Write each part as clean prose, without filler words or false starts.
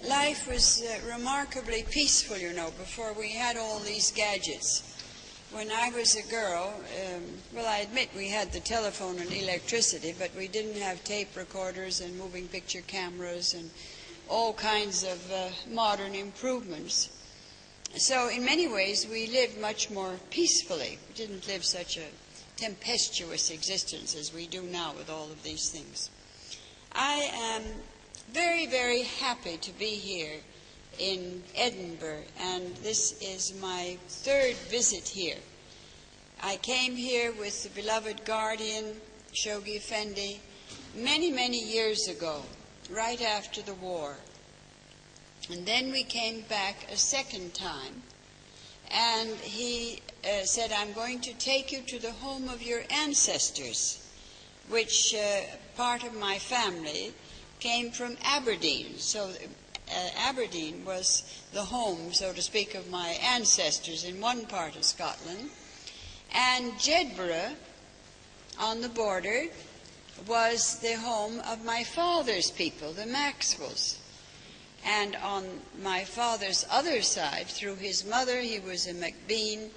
life was remarkably peaceful, you know, before we had all these gadgets. When I was a girl, well, I admit we had the telephone and electricity, but we didn't have tape recorders and moving picture cameras and all kinds of modern improvements. So in many ways, we lived much more peacefully. We didn't live such a tempestuous existence as we do now with all of these things. I am very, very happy to be here in Edinburgh, and this is my third visit here. I came here with the beloved guardian, Shoghi Effendi, many, many years ago, right after the war. And then we came back a second time, and he said, I'm going to take you to the home of your ancestors, which part of my family came from Aberdeen. So Aberdeen was the home, so to speak, of my ancestors in one part of Scotland. And Jedburgh, on the border, was the home of my father's people, the Maxwells. And on my father's other side, through his mother, he was a MacBean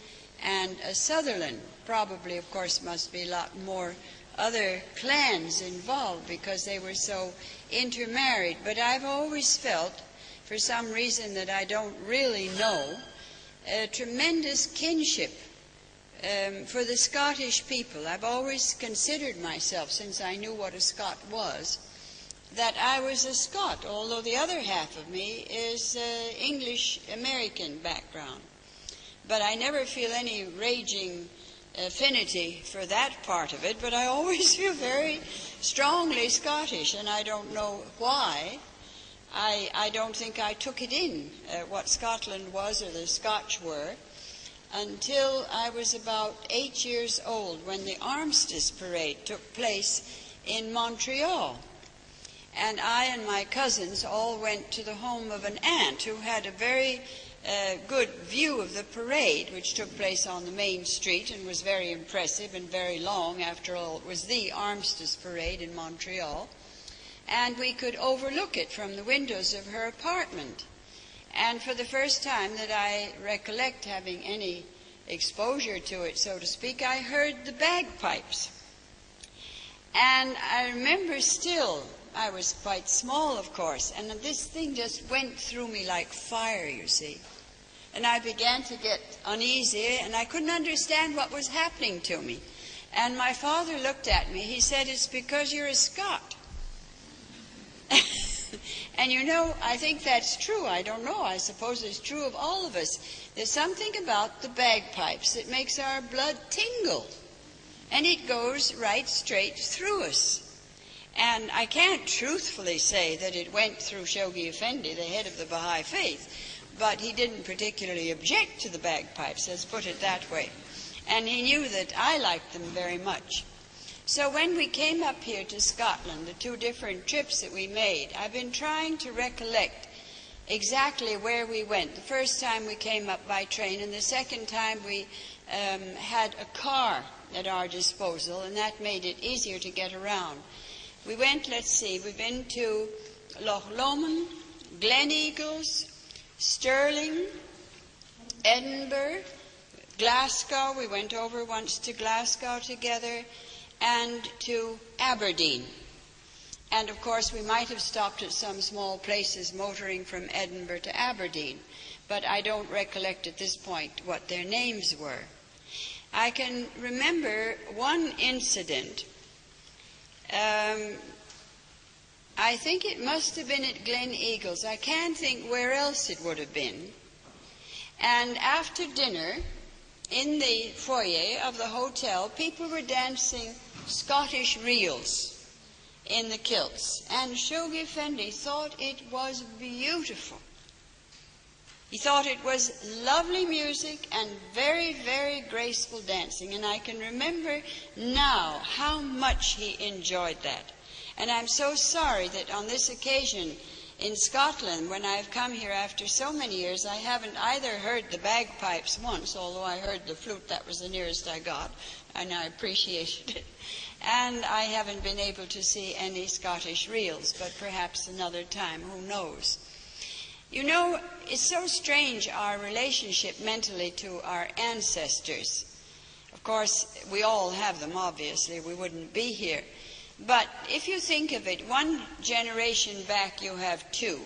and a Sutherland. Probably, of course, must be a lot more other clans involved because they were so intermarried. But I've always felt, for some reason that I don't really know, a tremendous kinship for the Scottish people. I've always considered myself, since I knew what a Scot was, that I was a Scot, although the other half of me is English-American background. But I never feel any raging affinity for that part of it, but I always feel very strongly Scottish, and I don't know why. I don't think I took it in, what Scotland was or the Scotch were, until I was about 8 years old when the Armistice Parade took place in Montreal. And I and my cousins all went to the home of an aunt who had a very good view of the parade, which took place on the main street and was very impressive and very long. After all, it was the Armistice Parade in Montreal. And we could overlook it from the windows of her apartment. And for the first time that I recollect having any exposure to it, so to speak, I heard the bagpipes. And I remember still, I was quite small, of course, and this thing just went through me like fire, you see. And I began to get uneasy, and I couldn't understand what was happening to me. And my father looked at me. He said, it's because you're a Scot. And you know, I think that's true. I don't know. I suppose it's true of all of us. There's something about the bagpipes that makes our blood tingle. And it goes right straight through us. And I can't truthfully say that it went through Shoghi Effendi, the head of the Baha'i faith, but he didn't particularly object to the bagpipes, let's put it that way. And he knew that I liked them very much. So when we came up here to Scotland, the two different trips that we made, I've been trying to recollect exactly where we went. The first time we came up by train, and the second time we had a car at our disposal, and that made it easier to get around. We went, let's see, we've been to Loch Lomond, Gleneagles, Stirling, Edinburgh, Glasgow. We went over once to Glasgow together, and to Aberdeen. And of course we might have stopped at some small places motoring from Edinburgh to Aberdeen, but I don't recollect at this point what their names were. I can remember one incident. I think it must have been at Gleneagles. I can't think where else it would have been. And after dinner, in the foyer of the hotel, people were dancing Scottish reels in the kilts. And Shoghi Effendi thought it was beautiful. He thought it was lovely music and very, very graceful dancing. And I can remember now how much he enjoyed that. And I'm so sorry that on this occasion in Scotland, when I've come here after so many years, I haven't either heard the bagpipes once, although I heard the flute, that was the nearest I got, and I appreciated it. And I haven't been able to see any Scottish reels, but perhaps another time, who knows. You know, it's so strange, our relationship mentally to our ancestors. Of course, we all have them, obviously. We wouldn't be here. But if you think of it, one generation back you have 2.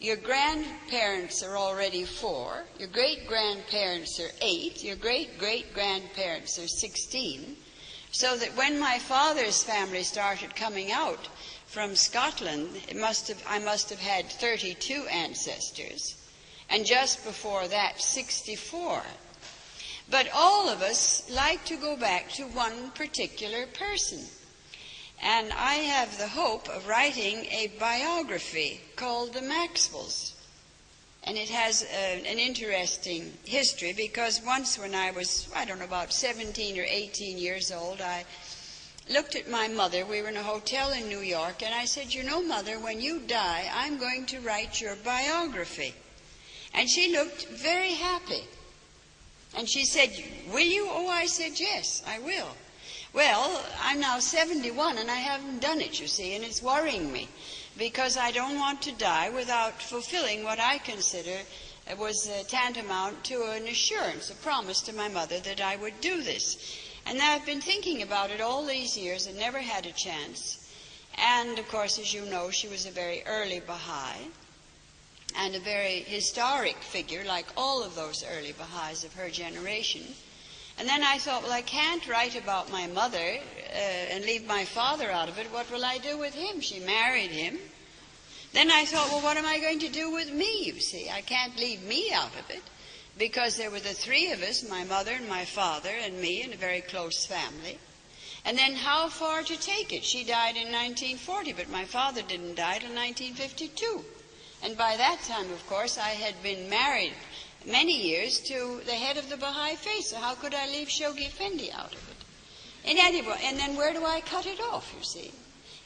Your grandparents are already 4. Your great-grandparents are 8. Your great-great-grandparents are 16. So that when my father's family started coming out from Scotland, I must have had 32 ancestors. And just before that, 64. But all of us like to go back to one particular person. And I have the hope of writing a biography called The Maxwells. And it has an interesting history, because once when I was, I don't know, about 17 or 18 years old, I looked at my mother. We were in a hotel in New York, and I said, "You know, Mother, when you die, I'm going to write your biography." And she looked very happy. And she said, "Will you?" "Oh," I said, "Yes, I will." Well, I'm now 71, and I haven't done it, you see, and it's worrying me, because I don't want to die without fulfilling what I consider was tantamount to an assurance, a promise to my mother that I would do this. And I've been thinking about it all these years and never had a chance. And, of course, as you know, she was a very early Baha'i and a very historic figure, like all of those early Baha'is of her generation. And then I thought, well, I can't write about my mother and leave my father out of it. What will I do with him? She married him. Then I thought, well, what am I going to do with me, you see? I can't leave me out of it, because there were the 3 of us, my mother and my father and me, in a very close family. And then how far to take it? She died in 1940, but my father didn't die till 1952. And by that time, of course, I had been married many years to the head of the Baha'i faith, so how could I leave Shoghi Effendi out of it? And anyway, and then where do I cut it off, you see?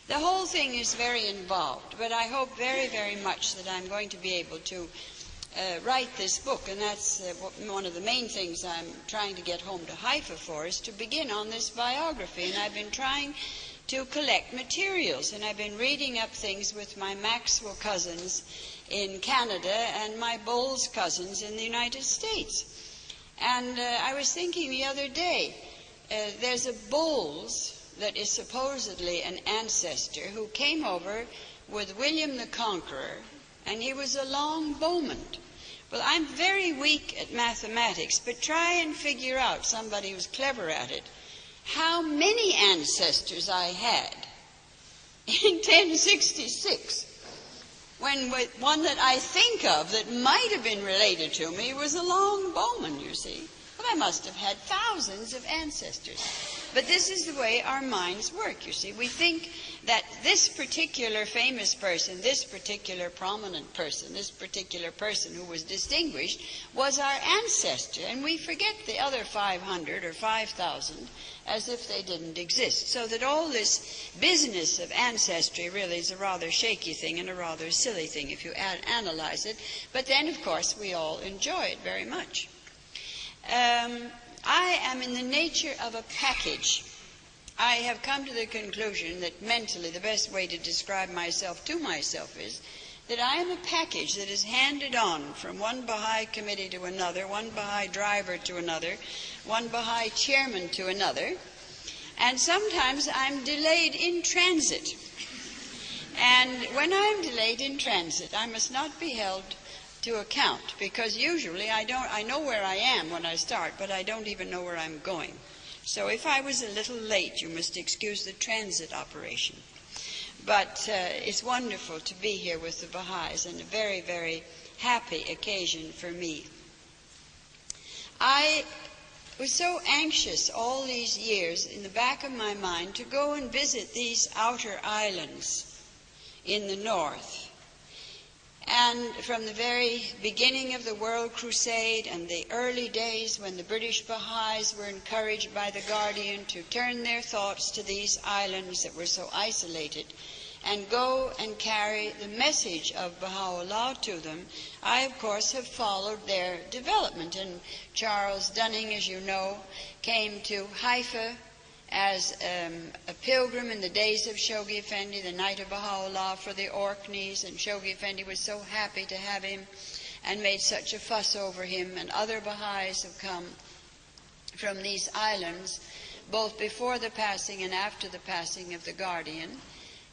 The whole thing is very involved, but I hope very, very much that I'm going to be able to write this book, and that's one of the main things I'm trying to get home to Haifa for, is to begin on this biography. And I've been trying to collect materials, and I've been reading up things with my Maxwell cousins in Canada and my Bowles cousins in the United States. And I was thinking the other day, there's a Bowles that is supposedly an ancestor who came over with William the Conqueror, and he was a longbowman. Well, I'm very weak at mathematics, but try and figure out, somebody who's clever at it, how many ancestors I had in 1066, when one that I think of that might have been related to me was a longbowman, you see. Well, I must have had thousands of ancestors. But this is the way our minds work, you see. We think that this particular famous person, this particular prominent person, this particular person who was distinguished was our ancestor, and we forget the other 500 or 5,000 as if they didn't exist. So that all this business of ancestry really is a rather shaky thing and a rather silly thing if you analyze it. But then, of course, we all enjoy it very much. I am in the nature of a package. I have come to the conclusion that mentally the best way to describe myself to myself is that I am a package that is handed on from one Baha'i committee to another, one Baha'i driver to another, one Baha'i chairman to another, and sometimes I'm delayed in transit. And when I'm delayed in transit, I must not be held to account, because usually I know where I am when I start, but I don't even know where I'm going. So if I was a little late, you must excuse the transit operation. But it's wonderful to be here with the Baha'is, and a very, very happy occasion for me. I was so anxious all these years in the back of my mind to go and visit these outer islands in the north. And from the very beginning of the World Crusade and the early days when the British Baha'is were encouraged by the Guardian to turn their thoughts to these islands that were so isolated and go and carry the message of Baha'u'llah to them, I, of course, have followed their development. And Charles Dunning, as you know, came to Haifa as a pilgrim in the days of Shoghi Effendi, the night of Baha'u'llah, for the Orkneys, and Shoghi Effendi was so happy to have him and made such a fuss over him, and other Baha'is have come from these islands, both before the passing and after the passing of the Guardian,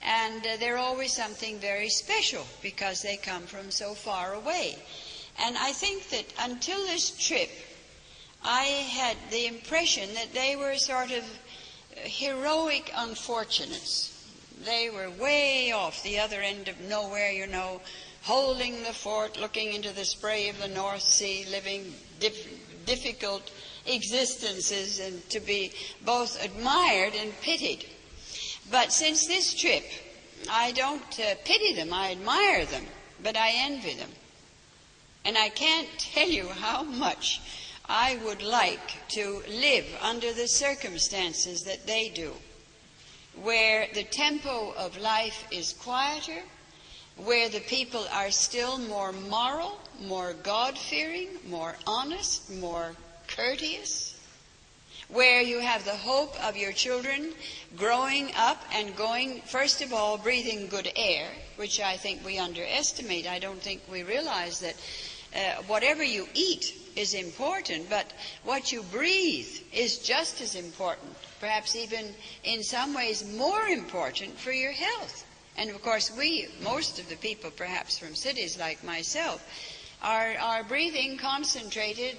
and they're always something very special because they come from so far away. And I think that until this trip, I had the impression that they were sort of heroic unfortunates. They were way off the other end of nowhere, you know, holding the fort, looking into the spray of the North Sea, living difficult existences, and to be both admired and pitied. But since this trip, I don't pity them, I admire them, but I envy them. And I can't tell you how much I would like to live under the circumstances that they do, where the tempo of life is quieter, where the people are still more moral, more God-fearing, more honest, more courteous, where you have the hope of your children growing up and going, first of all, breathing good air, which I think we underestimate. I don't think we realize that whatever you eat is important, but what you breathe is just as important, perhaps even in some ways more important for your health. And of course most of the people perhaps from cities like myself, are breathing concentrated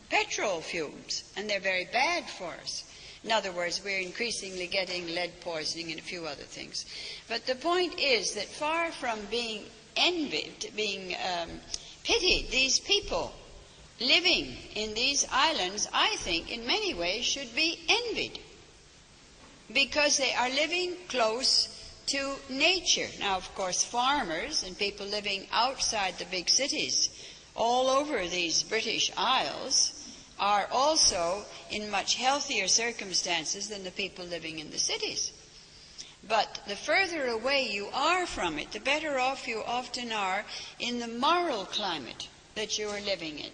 petrol fumes, and they're very bad for us. In other words, we're increasingly getting lead poisoning and a few other things. But the point is that far from being envied, being pitied, these people living in these islands, I think, in many ways should be envied, because they are living close to nature. Now, of course, farmers and people living outside the big cities all over these British Isles are also in much healthier circumstances than the people living in the cities. But the further away you are from it, the better off you often are in the moral climate that you are living in.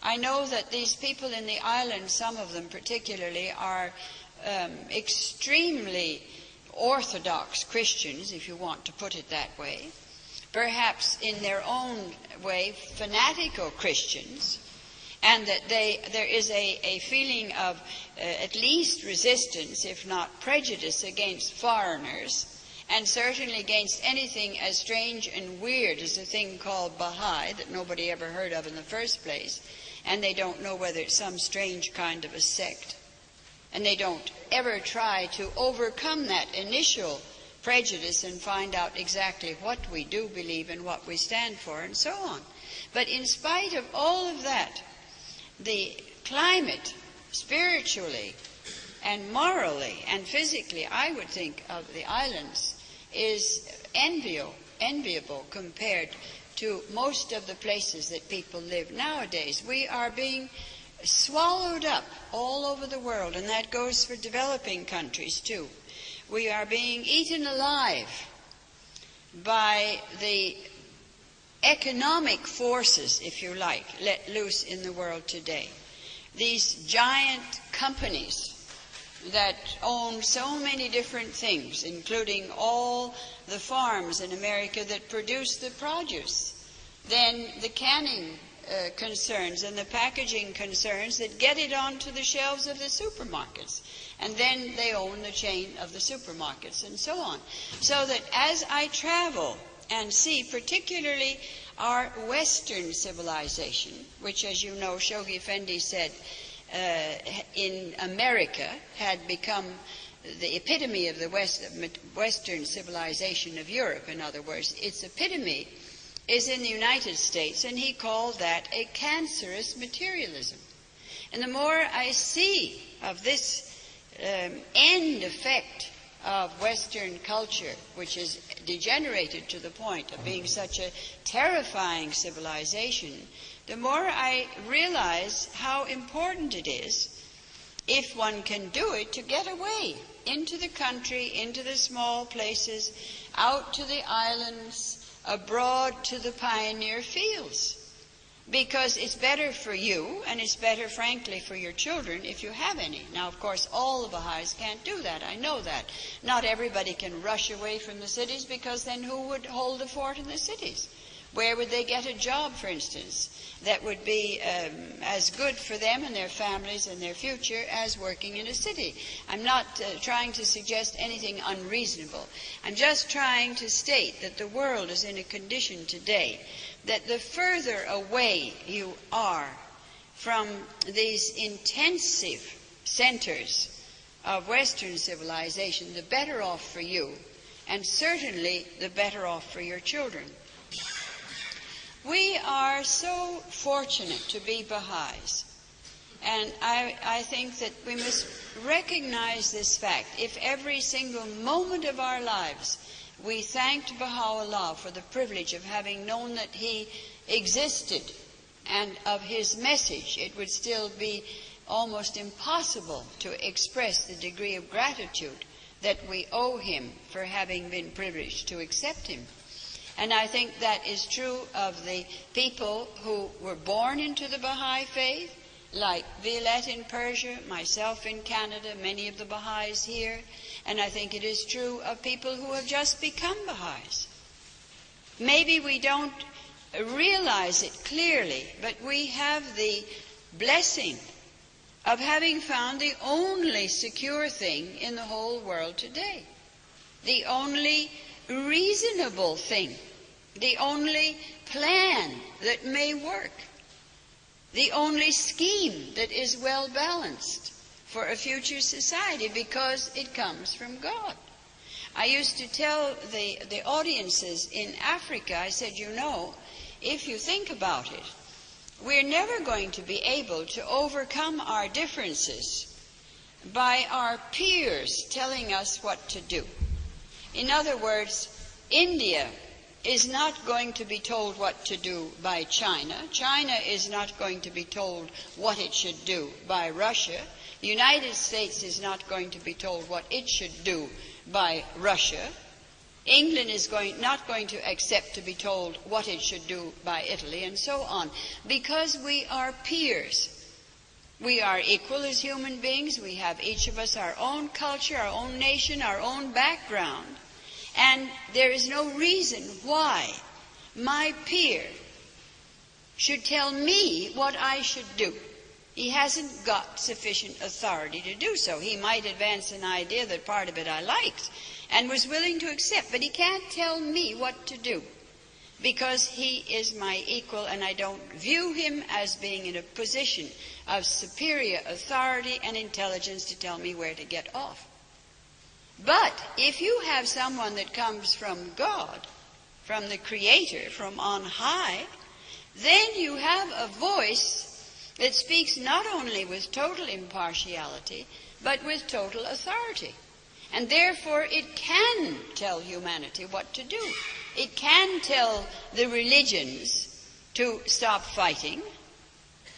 I know that these people in the islands, some of them particularly, are extremely orthodox Christians, if you want to put it that way, perhaps in their own way fanatical Christians, and that there is a feeling of at least resistance, if not prejudice, against foreigners, and certainly against anything as strange and weird as a thing called Baha'i that nobody ever heard of in the first place, and they don't know whether it's some strange kind of a sect. And they don't ever try to overcome that initial prejudice and find out exactly what we do believe and what we stand for and so on. But in spite of all of that, the climate, spiritually and morally and physically, I would think, of the islands is enviable compared to most of the places that people live nowadays. We are being swallowed up all over the world, and that goes for developing countries too. We are being eaten alive by the economic forces, if you like, let loose in the world today. These giant companies that own so many different things, including all the farms in America that produce the produce, then the canning concerns and the packaging concerns that get it onto the shelves of the supermarkets, and then they own the chain of the supermarkets and so on. So that as I travel and see particularly our Western civilization, which, as you know, Shoghi Effendi said in America had become the epitome of the Western civilization of Europe. In other words, its epitome is in the United States, and he called that a cancerous materialism. And the more I see of this end effect of Western culture, which is degenerated to the point of being such a terrifying civilization, the more I realize how important it is, if one can do it, to get away into the country, into the small places, out to the islands, abroad to the pioneer fields. because it's better for you, and it's better, frankly, for your children if you have any. Now, of course, all the Baha'is can't do that. I know that. Not everybody can rush away from the cities, because then who would hold the fort in the cities? Where would they get a job, for instance, that would be as good for them and their families and their future as working in a city? I'm not trying to suggest anything unreasonable. I'm just trying to state that the world is in a condition today that the further away you are from these intensive centers of Western civilization, the better off for you, and certainly the better off for your children. We are so fortunate to be Baha'is, and I think that we must recognize this fact. If every single moment of our lives we thanked Baha'u'llah for the privilege of having known that he existed and of his message, it would still be almost impossible to express the degree of gratitude that we owe him for having been privileged to accept him. And I think that is true of the people who were born into the Baha'i faith, like Violette in Persia, myself in Canada, many of the Baha'is here, and I think it is true of people who have just become Baha'is. Maybe we don't realize it clearly, but we have the blessing of having found the only secure thing in the whole world today, the only reasonable thing, the only plan that may work, the only scheme that is well balanced for a future society, because it comes from God. I used to tell the audiences in Africa, I said, you know, if you think about it, we're never going to be able to overcome our differences by our peers telling us what to do. In other words, India is not going to be told what to do by China. China is not going to be told what it should do by Russia. The United States is not going to be told what it should do by Russia. England is not going to accept to be told what it should do by Italy, and so on, because we are peers. We are equal as human beings. We have each of us our own culture, our own nation, our own background, and there is no reason why my peer should tell me what I should do. He hasn't got sufficient authority to do so. He might advance an idea that part of it I liked and was willing to accept, but he can't tell me what to do, because he is my equal, and I don't view him as being in a position of superior authority and intelligence to tell me where to get off. But if you have someone that comes from God, from the Creator, from on high, then you have a voice that speaks not only with total impartiality, but with total authority. And therefore it can tell humanity what to do. It can tell the religions to stop fighting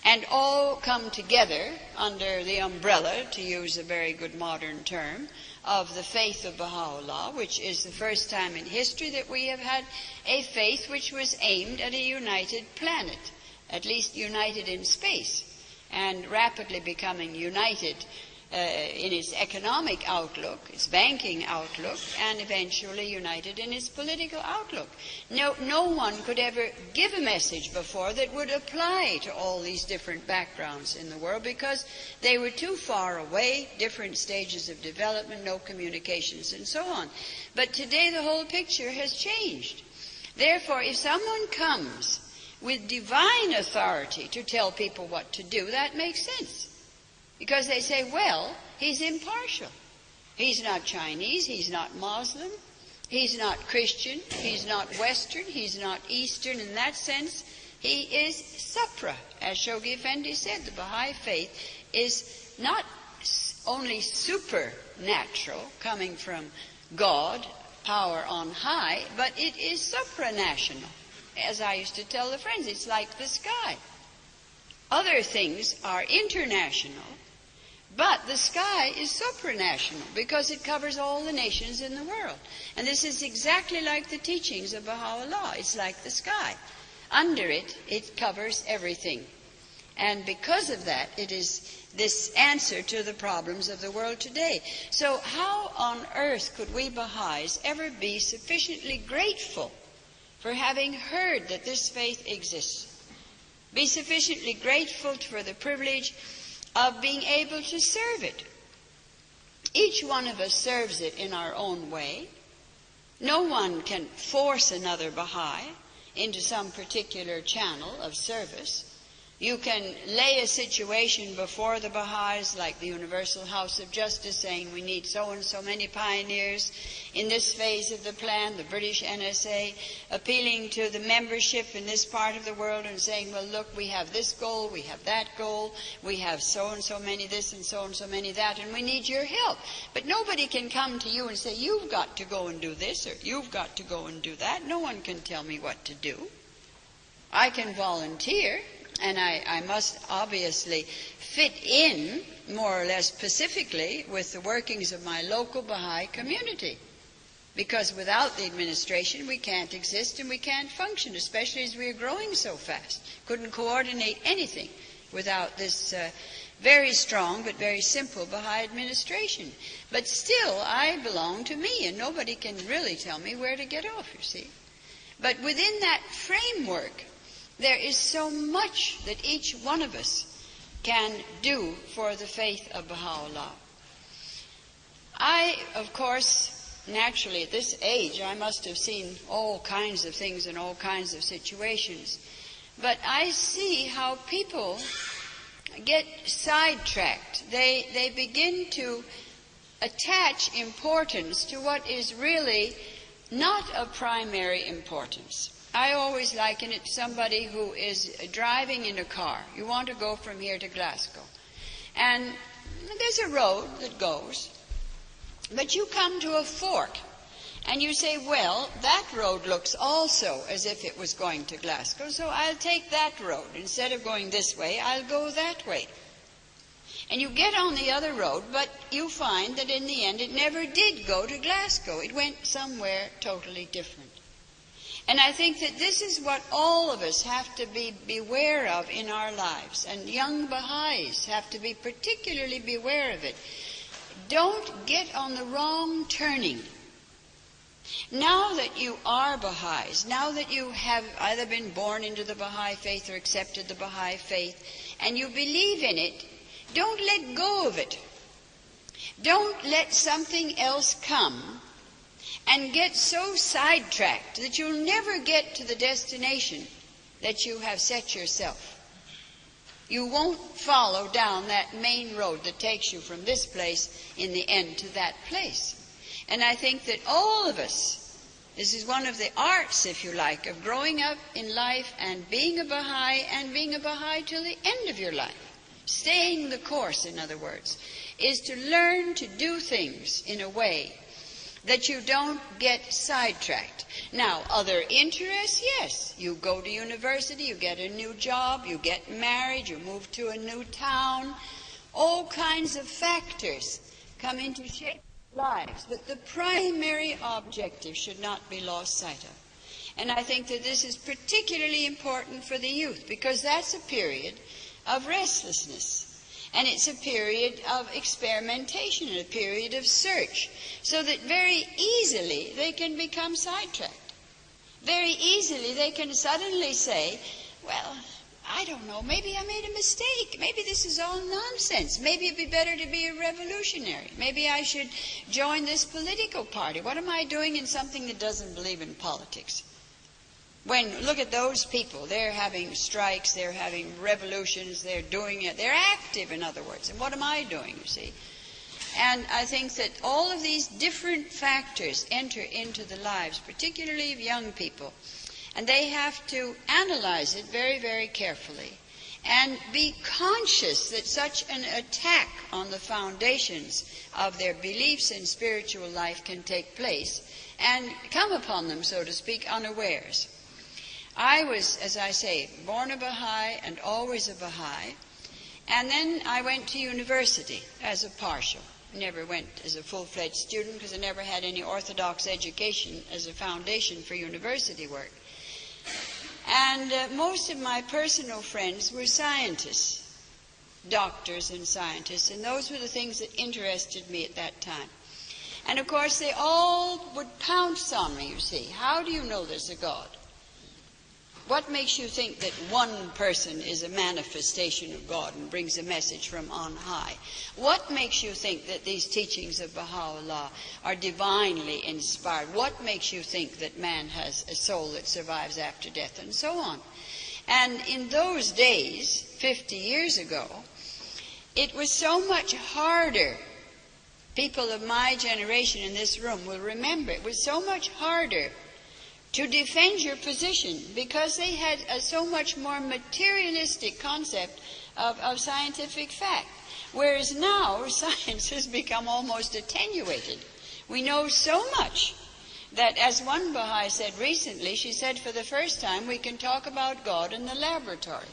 and all come together under the umbrella, to use a very good modern term, of the faith of Baha'u'llah, which is the first time in history that we have had a faith which was aimed at a united planet, at least united in space, and rapidly becoming united in its economic outlook, its banking outlook, and eventually united in its political outlook. No one could ever give a message before that would apply to all these different backgrounds in the world, because they were too far away, different stages of development, no communications, and so on. But today the whole picture has changed. Therefore, if someone comes with divine authority to tell people what to do, that makes sense. Because they say, well, he's impartial. He's not Chinese, he's not Muslim, he's not Christian, he's not Western, he's not Eastern. In that sense, he is supra. As Shoghi Effendi said, the Baha'i faith is not only supernatural, coming from God, power on high, but it is supranational. As I used to tell the friends, it's like the sky. Other things are international, but the sky is supranational because it covers all the nations in the world. And this is exactly like the teachings of Baha'u'llah. It's like the sky. under it, it covers everything. And because of that, it is this answer to the problems of the world today. So how on earth could we Baha'is ever be sufficiently grateful for having heard that this faith exists? Be sufficiently grateful for the privilege of being able to serve it. Each one of us serves it in our own way. No one can force another Baha'i into some particular channel of service. You can lay a situation before the Baha'is, like the Universal House of Justice, saying we need so and so many pioneers in this phase of the plan, the British NSA, appealing to the membership in this part of the world and saying, well, look, we have this goal, we have that goal, we have so and so many this and so many that, and we need your help. But nobody can come to you and say, you've got to go and do this, or you've got to go and do that. No one can tell me what to do. I can volunteer, and I must obviously fit in more or less specifically with the workings of my local Baha'i community. Because without the administration we can't exist and we can't function, especially as we are growing so fast. Couldn't coordinate anything without this very strong but very simple Baha'i administration. But still, I belong to me, and nobody can really tell me where to get off, you see. But within that framework, there is so much that each one of us can do for the faith of Baha'u'llah. I, of course, naturally at this age, I must have seen all kinds of things in all kinds of situations. But I see how people get sidetracked. They begin to attach importance to what is really not of primary importance. I always liken it to somebody who is driving in a car. You want to go from here to Glasgow. And there's a road that goes, but you come to a fork and you say, well, that road looks also as if it was going to Glasgow, so I'll take that road. Instead of going this way, I'll go that way. And you get on the other road, but you find that in the end it never did go to Glasgow. It went somewhere totally different. And I think that this is what all of us have to be beware of in our lives. And young Baha'is have to be particularly beware of it. Don't get on the wrong turning. Now that you are Baha'is, now that you have either been born into the Baha'i faith or accepted the Baha'i faith, and you believe in it, don't let go of it. Don't let something else come and get so sidetracked that you'll never get to the destination that you have set yourself. You won't follow down that main road that takes you from this place in the end to that place. And I think that all of us, this is one of the arts, if you like, of growing up in life and being a Baha'i till the end of your life. Staying the course, in other words, is to learn to do things in a way that you don't get sidetracked. Now, other interests, yes. You go to university, you get a new job, you get married, you move to a new town. All kinds of factors come into shape lives. But the primary objective should not be lost sight of. And I think that this is particularly important for the youth, because that's a period of restlessness. And it's a period of experimentation, a period of search, so that very easily they can become sidetracked. Very easily they can suddenly say, well, I don't know, maybe I made a mistake. Maybe this is all nonsense. Maybe it'd be better to be a revolutionary. Maybe I should join this political party. What am I doing in something that doesn't believe in politics? When, look at those people, they're having strikes, they're having revolutions, they're doing it, they're active, in other words. And what am I doing, you see? And I think that all of these different factors enter into the lives, particularly of young people, and they have to analyze it very, very carefully and be conscious that such an attack on the foundations of their beliefs and spiritual life can take place and come upon them, so to speak, unawares. I was, as I say, born a Baha'i and always a Baha'i, and then I went to university as a partial. I never went as a full-fledged student because I never had any orthodox education as a foundation for university work. And most of my personal friends were scientists, doctors and scientists, and those were the things that interested me at that time. And of course they all would pounce on me, you see. How do you know there's a God? What makes you think that one person is a manifestation of God and brings a message from on high? What makes you think that these teachings of Baha'u'llah are divinely inspired? What makes you think that man has a soul that survives after death, and so on? And in those days, 50 years ago, it was so much harder. People of my generation in this room will remember it was so much harder to defend your position because they had a so much more materialistic concept of scientific fact. Whereas now science has become almost attenuated. We know so much that, as one Baha'i said recently, she said, for the first time we can talk about God in the laboratory.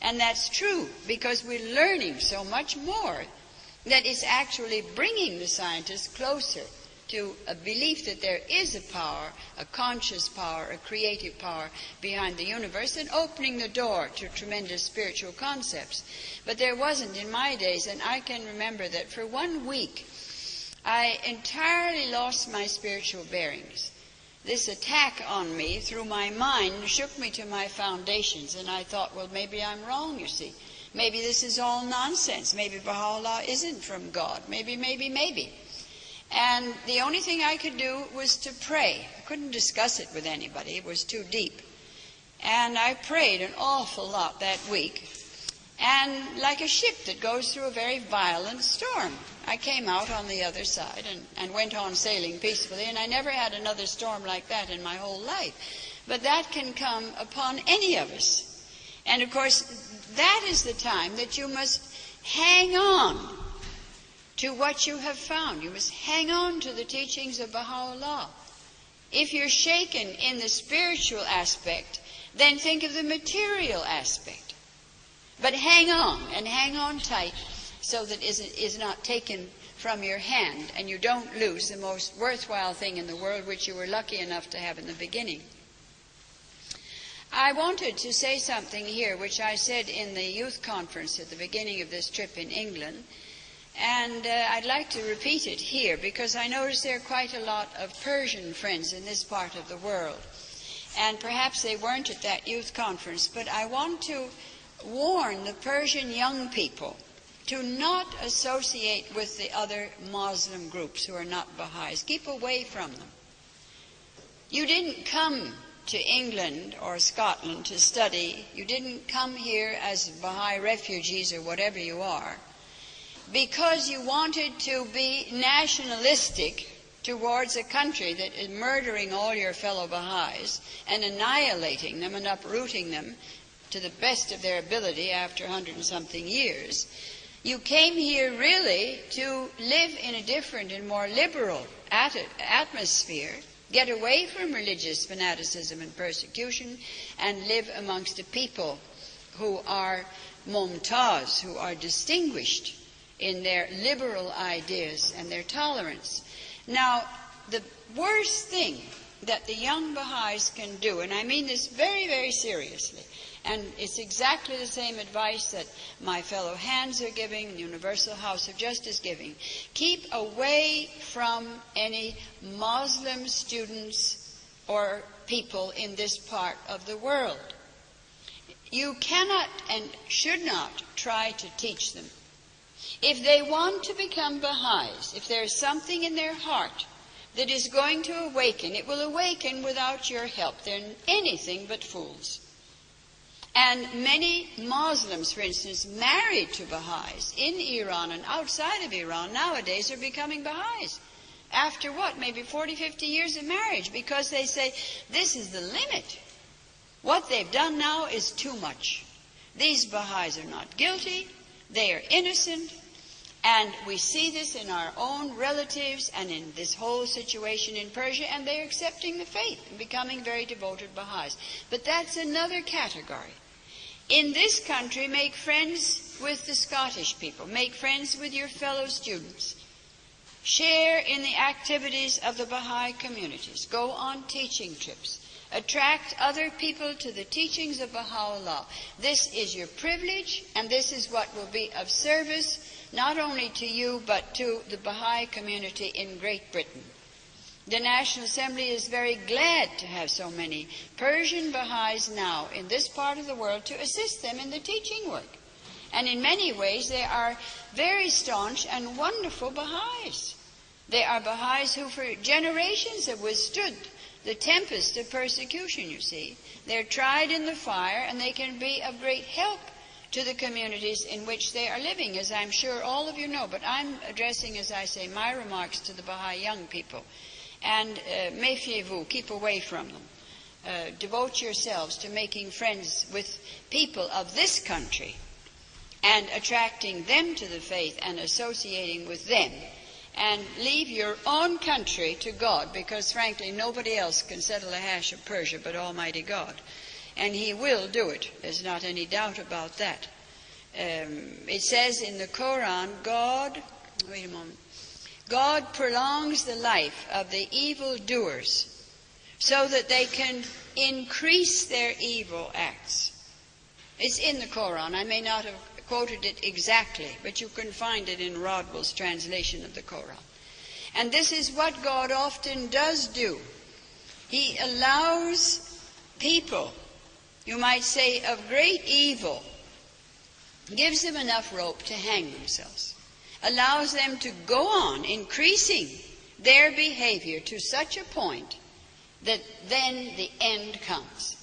And that's true, because we're learning so much more that is actually bringing the scientists closer to a belief that there is a power, a conscious power, a creative power behind the universe, and opening the door to tremendous spiritual concepts. But there wasn't in my days, and I can remember that for 1 week I entirely lost my spiritual bearings. This attack on me through my mind shook me to my foundations, and I thought, well, maybe I'm wrong, you see. Maybe this is all nonsense. Maybe Baha'u'llah isn't from God. Maybe. And the only thing I could do was to pray. I couldn't discuss it with anybody. It was too deep. And I prayed an awful lot that week. And like a ship that goes through a very violent storm, I came out on the other side and went on sailing peacefully. And I never had another storm like that in my whole life. But that can come upon any of us. And of course, that is the time that you must hang on to what you have found. You must hang on to the teachings of Baha'u'llah. If you're shaken in the spiritual aspect, then think of the material aspect. But hang on, and hang on tight, so that it is not taken from your hand, and you don't lose the most worthwhile thing in the world, which you were lucky enough to have in the beginning. I wanted to say something here, which I said in the youth conference at the beginning of this trip in England, and I'd like to repeat it here, because I notice there are quite a lot of Persian friends in this part of the world, and perhaps they weren't at that youth conference, but I want to warn the Persian young people to not associate with the other Muslim groups who are not Baha'is. Keep away from them. You didn't come to England or Scotland to study. You didn't come here as Baha'i refugees or whatever you are because you wanted to be nationalistic towards a country that is murdering all your fellow Baha'is and annihilating them and uprooting them to the best of their ability after 100 and something years. You came here really to live in a different and more liberal atmosphere, get away from religious fanaticism and persecution, and live amongst a people who are mumtaz, who are distinguished in their liberal ideas and their tolerance. Now, the worst thing that the young Baha'is can do, and I mean this very, very seriously, and it's exactly the same advice that my fellow hands are giving, the Universal House of Justice giving. Keep away from any Muslim students or people in this part of the world. You cannot and should not try to teach them. If they want to become Baha'is, if there is something in their heart that is going to awaken, it will awaken without your help. They're anything but fools. And many Muslims, for instance, married to Baha'is in Iran and outside of Iran nowadays are becoming Baha'is. After what? Maybe 40, 50 years of marriage, because they say, this is the limit. What they've done now is too much. These Baha'is are not guilty. They are innocent. And we see this in our own relatives and in this whole situation in Persia, and they're accepting the faith and becoming very devoted Baha'is. But that's another category. In this country, make friends with the Scottish people. Make friends with your fellow students. Share in the activities of the Baha'i communities. Go on teaching trips. Attract other people to the teachings of Baha'u'llah. This is your privilege, and this is what will be of service not only to you but to the Baha'i community in Great Britain. The National Assembly is very glad to have so many Persian Baha'is now in this part of the world to assist them in the teaching work. And in many ways they are very staunch and wonderful Baha'is. They are Baha'is who for generations have withstood the tempest of persecution, you see. They're tried in the fire, and they can be of great help to the communities in which they are living, as I'm sure all of you know. But I'm addressing, as I say, my remarks to the Baha'i young people. And méfiez-vous, keep away from them. Devote yourselves to making friends with people of this country and attracting them to the faith and associating with them. And leave your own country to God, because frankly nobody else can settle the hash of Persia but Almighty God. And He will do it. There's not any doubt about that. It says in the Quran, God prolongs the life of the evildoers so that they can increase their evil acts. It's in the Quran. I may not have quoted it exactly, but you can find it in Rodwell's translation of the Quran. And this is what God often does do. He allows people, you might say, of great evil, gives them enough rope to hang themselves, allows them to go on increasing their behavior to such a point that then the end comes.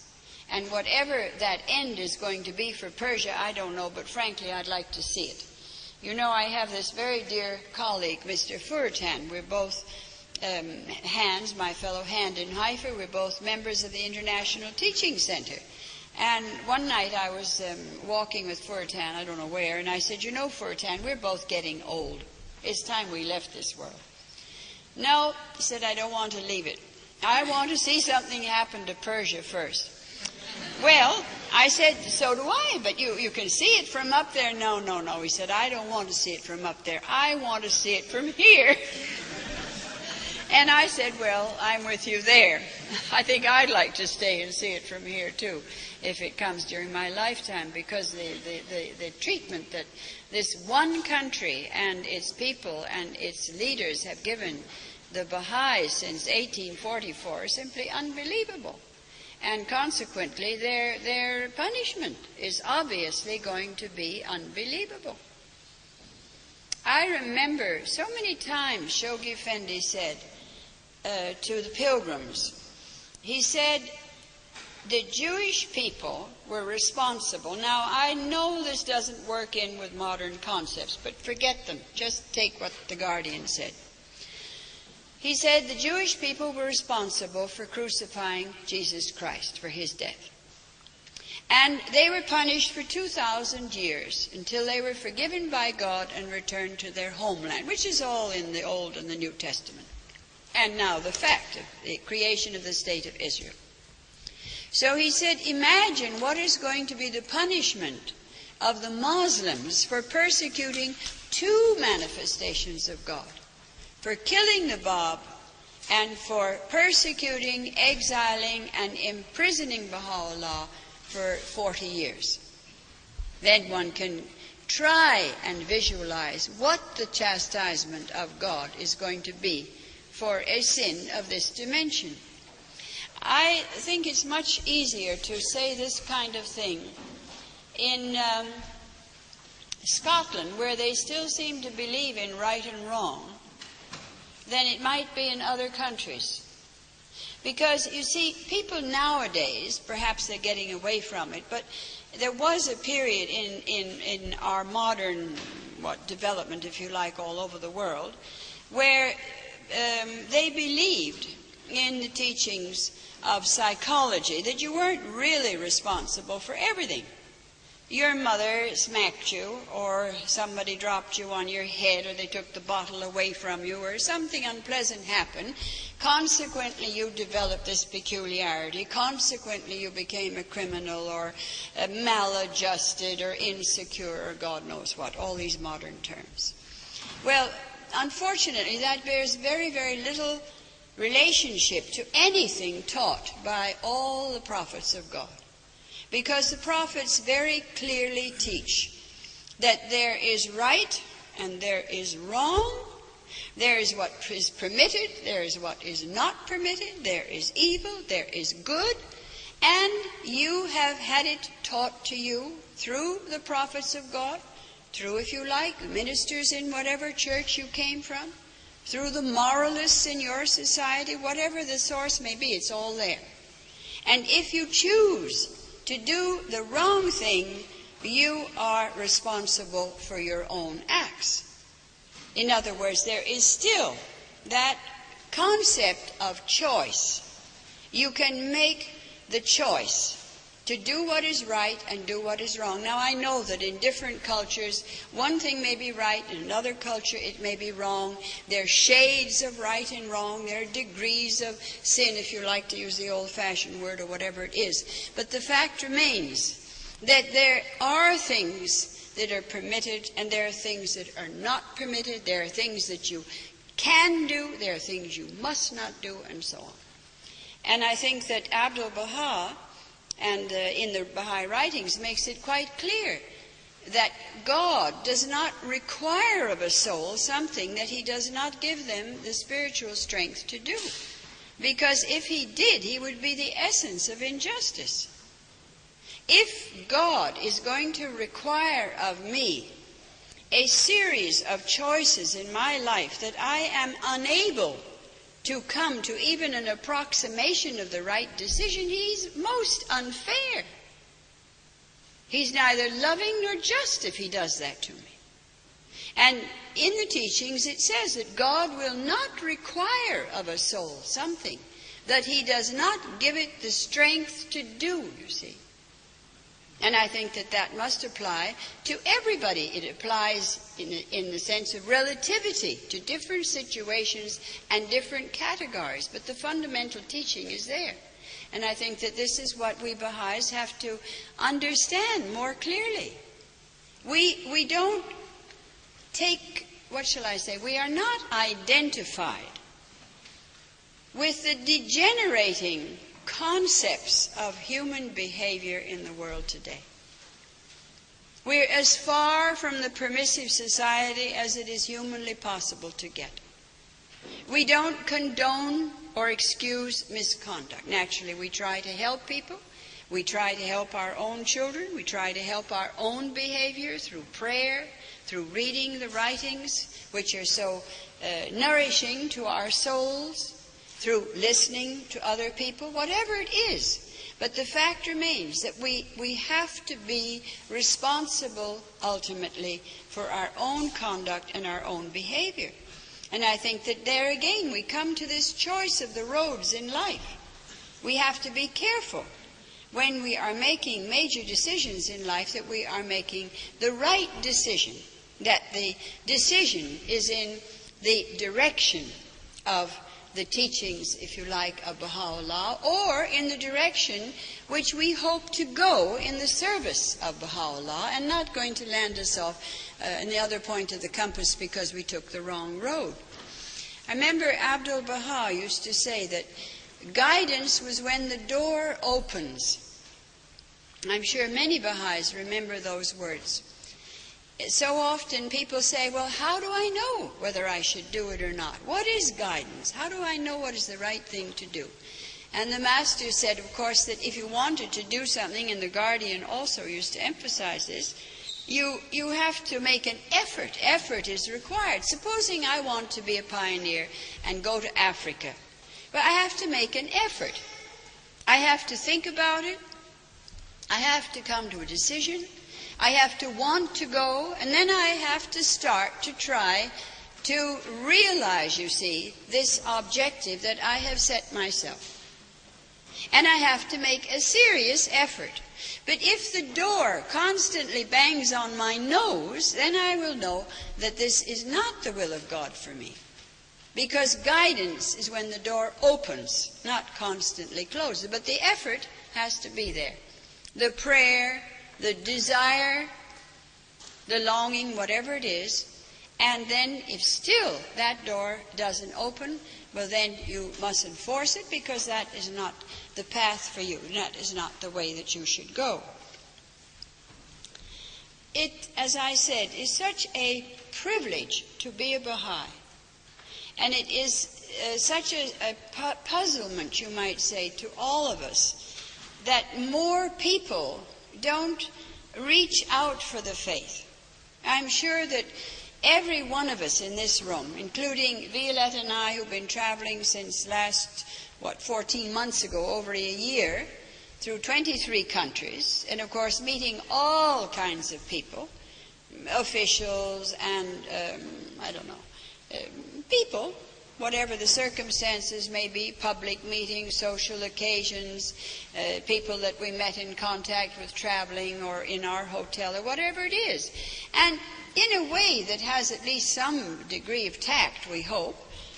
And whatever that end is going to be for Persia, I don't know, but frankly, I'd like to see it. You know, I have this very dear colleague, Mr. Furtan. We're both hands, my fellow hand in Haifa. We're both members of the International Teaching Center. And one night I was walking with Furtan, I don't know where, and I said, you know, Furtan, we're both getting old. It's time we left this world. No, he said, I don't want to leave it. I want to see something happen to Persia first. Well, I said, so do I, but you can see it from up there. No, he said, I don't want to see it from up there. I want to see it from here. And I said, well, I'm with you there. I think I'd like to stay and see it from here, too, if it comes during my lifetime, because the treatment that this one country and its people and its leaders have given the Baha'is since 1844 is simply unbelievable. And consequently, their punishment is obviously going to be unbelievable. I remember so many times Shoghi Effendi said to the pilgrims, he said, the Jewish people were responsible. Now, I know this doesn't work in with modern concepts, but forget them. Just take what the Guardian said. He said the Jewish people were responsible for crucifying Jesus Christ, for his death. And they were punished for 2,000 years until they were forgiven by God and returned to their homeland, which is all in the Old and the New Testament. And now the fact of the creation of the state of Israel. So he said, imagine what is going to be the punishment of the Muslims for persecuting two manifestations of God. For killing the Bab and for persecuting, exiling, and imprisoning Baha'u'llah for 40 years. Then one can try and visualize what the chastisement of God is going to be for a sin of this dimension. I think it's much easier to say this kind of thing in Scotland, where they still seem to believe in right and wrong, than it might be in other countries. Because, you see, people nowadays, perhaps they're getting away from it, but there was a period in our modern development, if you like, all over the world, where they believed in the teachings of psychology that you weren't really responsible for everything. Your mother smacked you, or somebody dropped you on your head, or they took the bottle away from you, or something unpleasant happened. Consequently, you developed this peculiarity. Consequently, you became a criminal, or maladjusted, or insecure, or God knows what, all these modern terms. Well, unfortunately, that bears very, very little relationship to anything taught by all the prophets of God. Because the prophets very clearly teach that there is right and there is wrong, there is what is permitted, there is what is not permitted, there is evil, there is good, and you have had it taught to you through the prophets of God, through, if you like, ministers in whatever church you came from, through the moralists in your society, whatever the source may be, it's all there. And if you choose to do the wrong thing, you are responsible for your own acts. In other words, there is still that concept of choice. You can make the choice to do what is right and do what is wrong. Now, I know that in different cultures, one thing may be right, in another culture it may be wrong. There are shades of right and wrong. There are degrees of sin, if you like to use the old-fashioned word or whatever it is. But the fact remains that there are things that are permitted and there are things that are not permitted. There are things that you can do, there are things you must not do, and so on. And I think that Amatu'l-Bahá, and in the Baha'i writings, makes it quite clear that God does not require of a soul something that he does not give them the spiritual strength to do. Because if he did, he would be the essence of injustice. If God is going to require of me a series of choices in my life that I am unable to come to even an approximation of the right decision, he's most unfair. He's neither loving nor just if he does that to me. And in the teachings it says that God will not require of a soul something that he does not give it the strength to do, you see. And I think that that must apply to everybody. It applies in the sense of relativity to different situations and different categories. But the fundamental teaching is there. And I think that this is what we Baha'is have to understand more clearly. We don't take, what shall I say, we are not identified with the degenerating concepts of human behavior in the world today. We're as far from the permissive society as it is humanly possible to get. We don't condone or excuse misconduct. Naturally, we try to help people. We try to help our own children. We try to help our own behavior through prayer, through reading the writings, which are so nourishing to our souls, through listening to other people, whatever it is. But the fact remains that we have to be responsible ultimately for our own conduct and our own behavior. And I think that there again we come to this choice of the roads in life. We have to be careful when we are making major decisions in life that we are making the right decision, that the decision is in the direction of the teachings, if you like, of Baha'u'llah, or in the direction which we hope to go in the service of Baha'u'llah, and not going to land us off in the other point of the compass because we took the wrong road. I remember Amatu'l-Bahá used to say that guidance was when the door opens. I'm sure many Baha'is remember those words. So often people say, well, how do I know whether I should do it or not? What is guidance? How do I know what is the right thing to do? And the Master said, of course, that if you wanted to do something, and the Guardian also used to emphasize this, you have to make an effort. Effort is required. Supposing I want to be a pioneer and go to Africa, but I have to make an effort. I have to think about it. I have to come to a decision. I have to want to go, and then I have to start to try to realize, you see, this objective that I have set myself. And I have to make a serious effort. But if the door constantly bangs on my nose, then I will know that this is not the will of God for me. Because guidance is when the door opens, not constantly closes. But the effort has to be there. The prayer, the desire, the longing, whatever it is, and then if still that door doesn't open, well then you mustn't force it, because that is not the path for you. That is not the way that you should go. It, as I said, is such a privilege to be a Baha'i. And it is such a puzzlement, you might say, to all of us, that more people don't reach out for the faith. I'm sure that every one of us in this room, including Violette and I, who've been traveling since last, 14 months ago, over a year, through 23 countries, and of course meeting all kinds of people, officials and, people, whatever the circumstances may be, public meetings, social occasions, people that we met in contact with traveling or in our hotel or whatever it is. And in a way that has at least some degree of tact, we hope,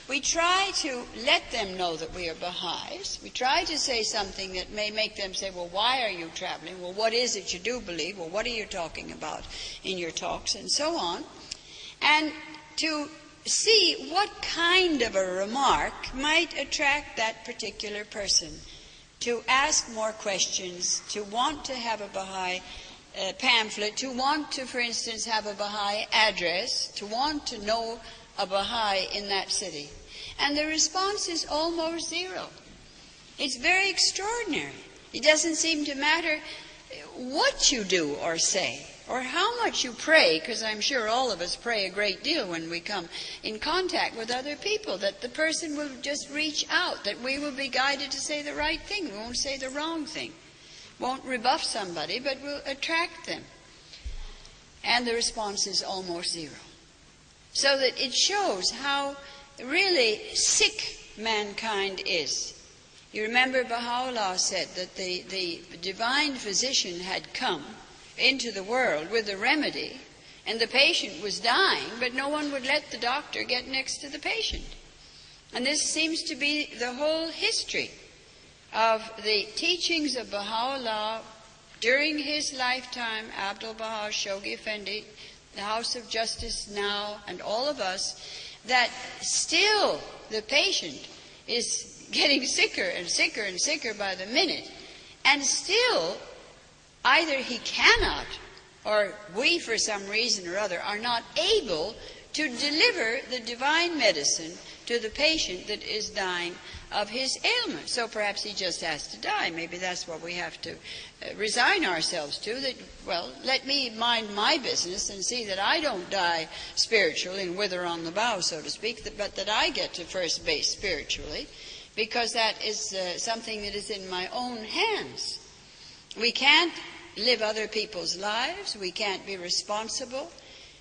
we try to let them know that we are Baha'is. We try to say something that may make them say, well, why are you traveling? Well, what is it you do believe? Well, what are you talking about in your talks? And so on. And to see what kind of a remark might attract that particular person to ask more questions, to want to have a Baha'i pamphlet, to want to, for instance, have a Baha'i address, to want to know a Baha'i in that city. And the response is almost zero. It's very extraordinary. It doesn't seem to matter what you do or say, or how much you pray, because I'm sure all of us pray a great deal when we come in contact with other people, that the person will just reach out, that we will be guided to say the right thing. We won't say the wrong thing. Won't rebuff somebody, but will attract them. And the response is almost zero. So that it shows how really sick mankind is. You remember Baha'u'llah said that the divine physician had come into the world with a remedy, and the patient was dying, but no one would let the doctor get next to the patient. And this seems to be the whole history of the teachings of Baha'u'llah during his lifetime, Abdu'l-Bahá, Shoghi Effendi, the House of Justice now, and all of us, that still the patient is getting sicker and sicker and sicker by the minute, and still either he cannot, or we for some reason or other are not able to deliver the divine medicine to the patient that is dying of his ailment. So perhaps he just has to die. Maybe that's what we have to resign ourselves to, that, well, let me mind my business and see that I don't die spiritually and wither on the bough, so to speak, but that I get to first base spiritually, because that is something that is in my own hands. We can't live other people's lives. We can't be responsible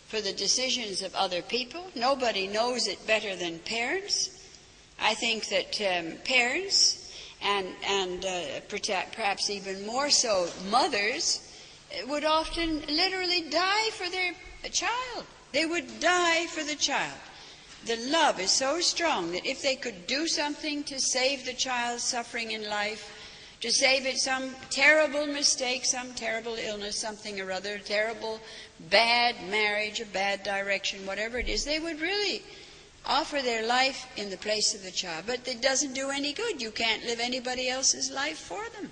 for the decisions of other people. Nobody knows it better than parents. I think that parents and perhaps even more so mothers would often literally die for their child. They would die for the child. The love is so strong that if they could do something to save the child's suffering in life, to save it some terrible mistake, some terrible illness, something or other, terrible bad marriage, a bad direction, whatever it is, they would really offer their life in the place of the child. But it doesn't do any good. You can't live anybody else's life for them.